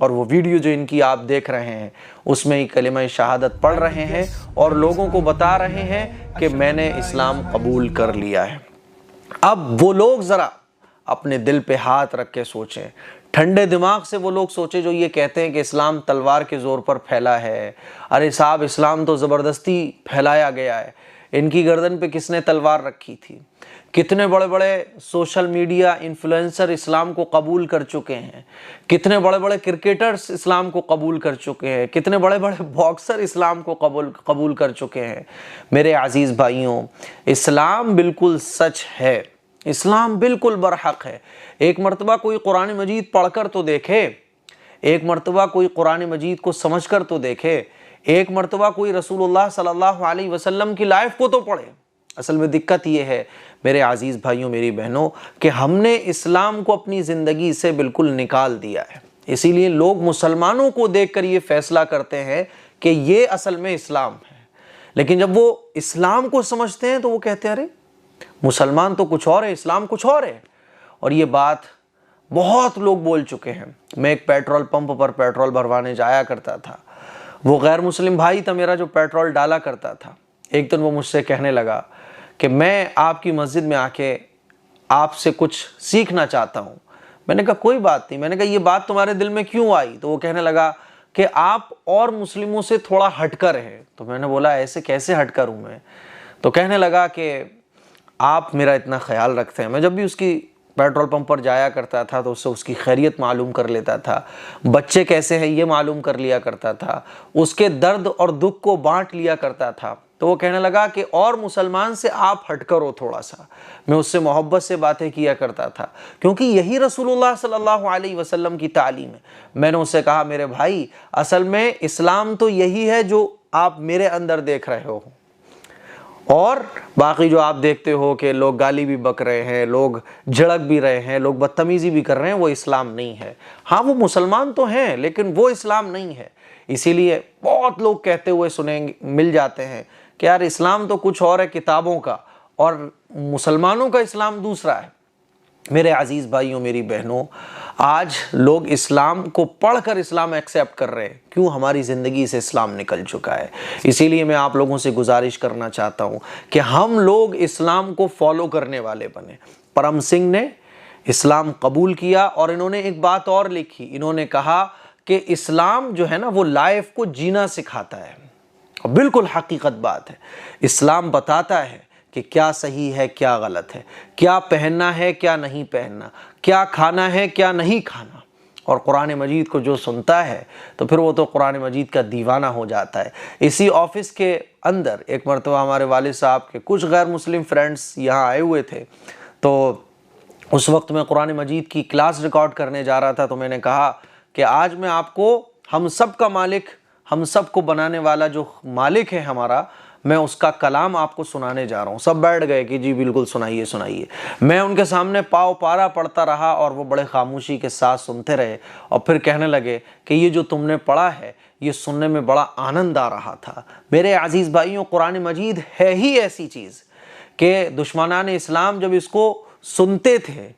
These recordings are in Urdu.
اور وہ ویڈیو جو ان کی آپ دیکھ رہے ہیں اس میں ہی کلمہ شہادت پڑھ رہے ہیں اور لوگوں کو بتا رہے ہیں کہ میں نے اسلام قبول کر لیا ہے۔ اب وہ لوگ ذرا اپنے دل پہ ہاتھ رکھ کے سوچیں، ٹھنڈے دماغ سے وہ لوگ سوچیں جو یہ کہتے ہیں کہ اسلام تلوار کے زور پر پھیلا ہے۔ ارے صاحب، اسلام تو زبردستی پھیلایا گیا ہے۔ ان کی گردن پہ کس نے تلوار رکھی تھی؟ کتنے بڑے بڑے سوشل میڈیا انفلوئنسر اسلام کو قبول کر چکے ہیں، کتنے بڑے بڑے کرکٹرز اسلام کو قبول کر چکے ہیں، کتنے بڑے بڑے باکسر اسلام کو قبول کر چکے ہیں۔ میرے عزیز بھائیوں، اسلام بالکل سچ ہے، اسلام بالکل برحق ہے۔ ایک مرتبہ کوئی قرآن مجید پڑھ کر تو دیکھے، ایک مرتبہ کوئی قرآن مجید کو سمجھ کر تو دیکھے، ایک مرتبہ کوئی رسول اللہ صلی اللہ علیہ وسلم کی لائف کو تو پڑھے۔ اصل میں دقت یہ ہے میرے عزیز بھائیوں، میری بہنوں، کہ ہم نے اسلام کو اپنی زندگی سے بالکل نکال دیا ہے۔ اسی لیے لوگ مسلمانوں کو دیکھ کر یہ فیصلہ کرتے ہیں کہ یہ اصل میں اسلام ہے، لیکن جب وہ اسلام کو سمجھتے ہیں تو وہ کہتے ہیں ارے مسلمان تو کچھ اور ہے، اسلام کچھ اور ہے۔ اور یہ بات بہت لوگ بول چکے ہیں۔ میں ایک پیٹرول پمپ پر پیٹرول بھروانے جایا کرتا تھا، وہ غیر مسلم بھائی تھا میرا جو پیٹرول ڈالا کرتا تھا۔ ایک دن وہ مجھ سے کہنے لگا کہ میں آپ کی مسجد میں آ کے آپ سے کچھ سیکھنا چاہتا ہوں۔ میں نے کہا کوئی بات نہیں۔ میں نے کہا یہ بات تمہارے دل میں کیوں آئی؟ تو وہ کہنے لگا کہ آپ اور مسلموں سے تھوڑا ہٹ کر ہیں۔ تو میں نے بولا ایسے کیسے ہٹ کر ہوں میں؟ تو کہنے لگا کہ آپ میرا اتنا خیال رکھتے ہیں۔ میں جب بھی اس کی پیٹرول پمپ پر جایا کرتا تھا تو اس سے اس کی خیریت معلوم کر لیتا تھا، بچے کیسے ہیں یہ معلوم کر لیا کرتا تھا، اس کے درد اور دکھ کو بانٹ لیا کرتا تھا۔ تو وہ کہنے لگا کہ اور مسلمان سے آپ ہٹ کر ہو تھوڑا سا۔ میں اس سے محبت سے باتیں کیا کرتا تھا کیونکہ یہی رسول اللہ صلی اللہ علیہ وسلم کی تعلیم ہے۔ میں نے اس سے کہا میرے بھائی، اصل میں اسلام تو یہی ہے جو آپ میرے اندر دیکھ رہے ہو، اور باقی جو آپ دیکھتے ہو کہ لوگ گالی بھی بک رہے ہیں، لوگ جھڑک بھی رہے ہیں، لوگ بدتمیزی بھی کر رہے ہیں، وہ اسلام نہیں ہے۔ ہاں وہ مسلمان تو ہیں لیکن وہ اسلام نہیں ہے۔ اسی لیے بہت لوگ کہتے ہوئے سنیں مل جاتے ہیں کہ یار اسلام تو کچھ اور ہے کتابوں کا، اور مسلمانوں کا اسلام دوسرا ہے۔ میرے عزیز بھائیوں، میری بہنوں، آج لوگ اسلام کو پڑھ کر اسلام ایکسیپٹ کر رہے ہیں۔ کیوں؟ ہماری زندگی سے اسلام نکل چکا ہے۔ اسی لیے میں آپ لوگوں سے گزارش کرنا چاہتا ہوں کہ ہم لوگ اسلام کو فالو کرنے والے بنیں۔ پرم سنگھ نے اسلام قبول کیا اور انہوں نے ایک بات اور لکھی، انہوں نے کہا کہ اسلام جو ہے نا وہ لائف کو جینا سکھاتا ہے۔ بالکل حقیقت بات ہے۔ اسلام بتاتا ہے کہ کیا صحیح ہے کیا غلط ہے، کیا پہننا ہے کیا نہیں پہننا، کیا کھانا ہے کیا نہیں کھانا۔ اور قرآن مجید کو جو سنتا ہے تو پھر وہ تو قرآن مجید کا دیوانہ ہو جاتا ہے۔ اسی آفس کے اندر ایک مرتبہ ہمارے والد صاحب کے کچھ غیر مسلم فرینڈس یہاں آئے ہوئے تھے، تو اس وقت میں قرآن مجید کی کلاس ریکارڈ کرنے جا رہا تھا۔ تو میں نے کہا کہ آج میں آپ کو ہم سب کا مالک، ہم سب کو بنانے والا جو مالک ہے ہمارا، میں اس کا کلام آپ کو سنانے جا رہا ہوں۔ سب بیٹھ گئے کہ جی بالکل سنائیے سنائیے۔ میں ان کے سامنے پاؤ پارا پڑھتا رہا اور وہ بڑے خاموشی کے ساتھ سنتے رہے، اور پھر کہنے لگے کہ یہ جو تم نے پڑھا ہے یہ سننے میں بڑا آنند آ رہا تھا۔ میرے عزیز بھائیوں، قرآن مجید ہے ہی ایسی چیز کہ دشمنان اسلام جب اس کو سنتے تھے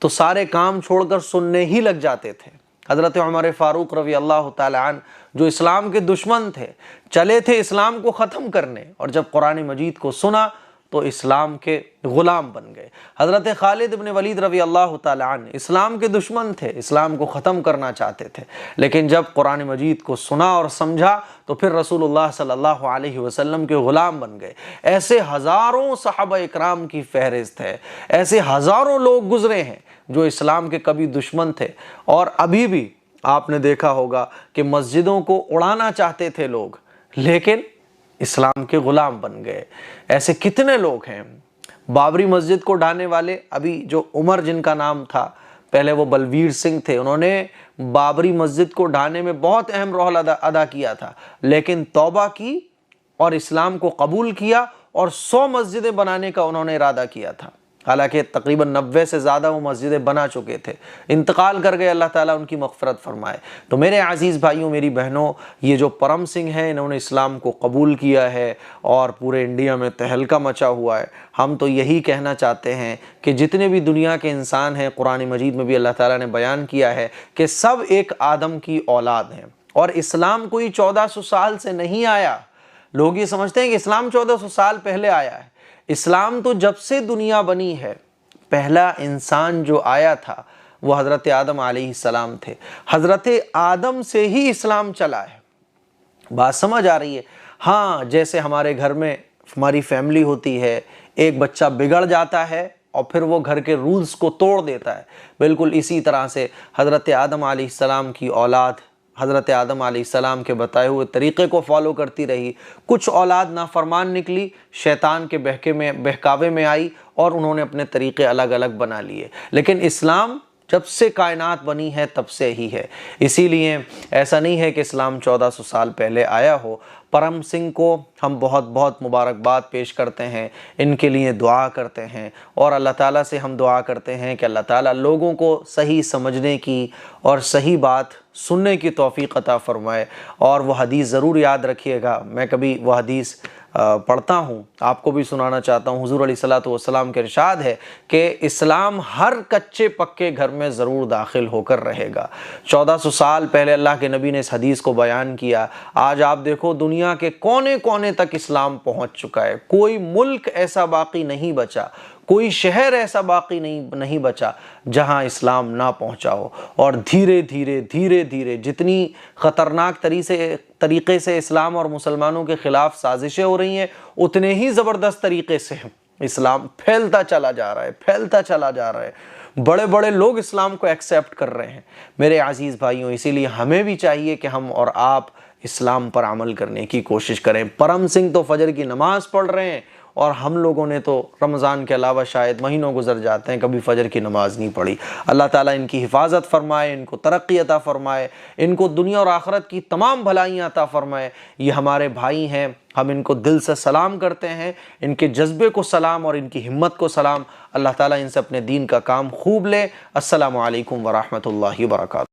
تو سارے کام چھوڑ کر سننے ہی لگ جاتے تھے۔ حضرت عمر فاروق رضی اللہ تعالی عنہ جو اسلام کے دشمن تھے، چلے تھے اسلام کو ختم کرنے، اور جب قرآن مجید کو سنا تو اسلام کے غلام بن گئے۔ حضرت خالد بن ولید رضی اللہ تعالی عنہ اسلام کے دشمن تھے، اسلام کو ختم کرنا چاہتے تھے، لیکن جب قرآن مجید کو سنا اور سمجھا تو پھر رسول اللہ صلی اللہ علیہ وسلم کے غلام بن گئے۔ ایسے ہزاروں صحابہ اکرام کی فہرست ہے، ایسے ہزاروں لوگ گزرے ہیں جو اسلام کے کبھی دشمن تھے، اور ابھی بھی آپ نے دیکھا ہوگا کہ مسجدوں کو اڑانا چاہتے تھے لوگ، لیکن اسلام کے غلام بن گئے۔ ایسے کتنے لوگ ہیں۔ بابری مسجد کو ڈھانے والے، ابھی جو عمر جن کا نام تھا، پہلے وہ بلویر سنگھ تھے، انہوں نے بابری مسجد کو ڈھانے میں بہت اہم رول ادا کیا تھا، لیکن توبہ کی اور اسلام کو قبول کیا اور 100 مسجدیں بنانے کا انہوں نے ارادہ کیا تھا۔ حالانکہ تقریباً 90 سے زیادہ وہ مسجدیں بنا چکے تھے، انتقال کر گئے، اللہ تعالیٰ ان کی مغفرت فرمائے۔ تو میرے عزیز بھائیوں، میری بہنوں، یہ جو پرم سنگھ ہیں، انہوں نے اسلام کو قبول کیا ہے اور پورے انڈیا میں تہلکہ مچا ہوا ہے۔ ہم تو یہی کہنا چاہتے ہیں کہ جتنے بھی دنیا کے انسان ہیں، قرآن مجید میں بھی اللہ تعالیٰ نے بیان کیا ہے کہ سب ایک آدم کی اولاد ہیں، اور اسلام کوئی 1400 سال سے نہیں آیا۔ لوگ یہ سمجھتے ہیں کہ اسلام 1400 سال پہلے آیا ہے۔ اسلام تو جب سے دنیا بنی ہے، پہلا انسان جو آیا تھا وہ حضرت آدم علیہ السلام تھے۔ حضرت آدم سے ہی اسلام چلا ہے۔ بات سمجھ آ رہی ہے؟ ہاں، جیسے ہمارے گھر میں ہماری فیملی ہوتی ہے، ایک بچہ بگڑ جاتا ہے اور پھر وہ گھر کے رولز کو توڑ دیتا ہے، بالکل اسی طرح سے حضرت آدم علیہ السلام کی اولاد حضرت آدم علیہ السلام کے بتائے ہوئے طریقے کو فالو کرتی رہی۔ کچھ اولاد نافرمان نکلی، شیطان کے بہکاوے میں آئی اور انہوں نے اپنے طریقے الگ الگ بنا لیے، لیکن اسلام جب سے کائنات بنی ہے تب سے ہی ہے۔ اسی لیے ایسا نہیں ہے کہ اسلام 1400 سال پہلے آیا ہو۔ پرم سنگھ کو ہم بہت بہت مبارکباد پیش کرتے ہیں، ان کے لیے دعا کرتے ہیں، اور اللہ تعالیٰ سے ہم دعا کرتے ہیں کہ اللہ تعالیٰ لوگوں کو صحیح سمجھنے کی اور صحیح بات سننے کی توفیق عطا فرمائے۔ اور وہ حدیث ضرور یاد رکھیے گا، میں کبھی وہ حدیث پڑھتا ہوں، آپ کو بھی سنانا چاہتا ہوں۔ حضور علیہ الصلوۃ والسلام کے ارشاد ہے کہ اسلام ہر کچے پکے گھر میں ضرور داخل ہو کر رہے گا۔ 1400 سال پہلے اللہ کے نبی نے اس حدیث کو بیان کیا۔ آج آپ دیکھو دنیا کے کونے کونے تک اسلام پہنچ چکا ہے، کوئی ملک ایسا باقی نہیں بچا، کوئی شہر ایسا باقی نہیں بچا جہاں اسلام نہ پہنچا ہو۔ اور دھیرے دھیرے جتنی خطرناک طریقے سے اسلام اور مسلمانوں کے خلاف سازشیں ہو رہی ہیں، اتنے ہی زبردست طریقے سے اسلام پھیلتا چلا جا رہا ہے، بڑے بڑے لوگ اسلام کو ایکسیپٹ کر رہے ہیں۔ میرے عزیز بھائیوں، اسی لیے ہمیں بھی چاہیے کہ ہم اور آپ اسلام پر عمل کرنے کی کوشش کریں۔ پرم سنگھ تو فجر کی نماز پڑھ رہے ہیں، اور ہم لوگوں نے تو رمضان کے علاوہ شاید مہینوں گزر جاتے ہیں کبھی فجر کی نماز نہیں پڑھی۔ اللہ تعالیٰ ان کی حفاظت فرمائے، ان کو ترقی عطا فرمائے، ان کو دنیا اور آخرت کی تمام بھلائیاں عطا فرمائے۔ یہ ہمارے بھائی ہیں، ہم ان کو دل سے سلام کرتے ہیں، ان کے جذبے کو سلام اور ان کی ہمت کو سلام۔ اللہ تعالیٰ ان سے اپنے دین کا کام خوب لے۔ السلام علیکم ورحمۃ اللہ وبرکاتہ۔